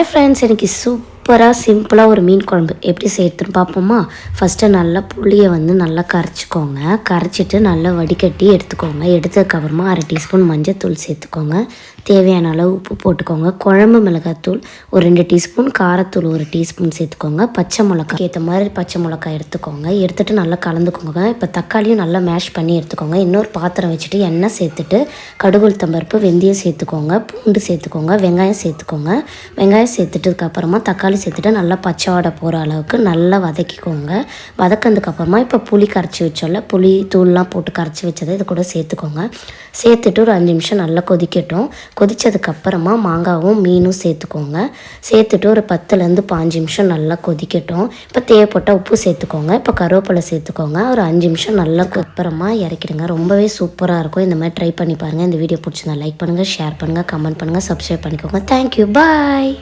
Hi friends, எனக்கு சூப்பராக சிம்பிளாக ஒரு மீன் குழம்பு எப்படி செய்யறதுன்னு பார்ப்போமா. ஃபஸ்ட்டு நல்லா புளியை நல்லா கரைச்சிக்கோங்க. கரைச்சிட்டு நல்லா வடிகட்டி எடுத்துக்கோங்க. எடுத்ததுக்கப்புறமா 1/2 டீஸ்பூன் மஞ்சள் சேர்த்துக்கோங்க. தேவையான அளவு உப்பு போட்டுக்கோங்க. குழம்பு மிளகாத்தூள் ஒரு 2 டீஸ்பூன், காரத்தூள் 1 டீஸ்பூன் சேர்த்துக்கோங்க. பச்சை மிளகாய் ஏற்ற மாதிரி பச்சை மிளகாய் எடுத்துக்கோங்க. எடுத்துகிட்டு நல்லா கலந்துக்கோங்க. இப்போ தக்காளியும் நல்லா மேஷ் பண்ணி எடுத்துக்கோங்க. இன்னொரு பாத்திரம் வச்சுட்டு எண்ணெய் சேர்த்துட்டு கடுகு உளுத்தம் பருப்பு, வெந்தயம் சேர்த்துக்கோங்க. பூண்டு சேர்த்துக்கோங்க. வெங்காயம் சேர்த்துக்கோங்க. வெங்காயம் சேர்த்துட்டதுக்கப்புறமா தக்காளி சேர்த்துட்டு நல்லா பச்சை வாடை போகிற அளவுக்கு நல்லா வதக்கிக்கோங்க. வதக்கினதுக்கப்புறமா இப்போ புளி கரைச்சி வச்சோம்ல, புளி தூள்லாம் போட்டு கரைச்சி வச்சதை இது கூட சேர்த்துக்கோங்க. சேர்த்துட்டு ஒரு 5 நிமிஷம் நல்லா கொதிக்கட்டும். கொதித்ததுக்கப்புறமா மாங்காவும் மீனும் சேர்த்துக்கோங்க. சேர்த்துட்டு ஒரு 10லேருந்து 15 நிமிஷம் நல்லா கொதிக்கட்டும். இப்போ தேவைப்பட்டால் உப்பு சேர்த்துக்கோங்க. இப்போ கருவேப்பிலை சேர்த்துக்கோங்க. ஒரு 5 நிமிஷம் நல்லா அப்புறமா இறக்கிடுங்க. ரொம்பவே சூப்பராக இருக்கும். இந்த மாதிரி ட்ரை பண்ணி பாருங்கள். இந்த வீடியோ பிடிச்சிருந்தா லைக் பண்ணுங்கள், ஷேர் பண்ணுங்கள், கமெண்ட் பண்ணுங்கள், சப்ஸ்கிரைப் பண்ணிக்கோங்க. தேங்க்யூ, பாய்.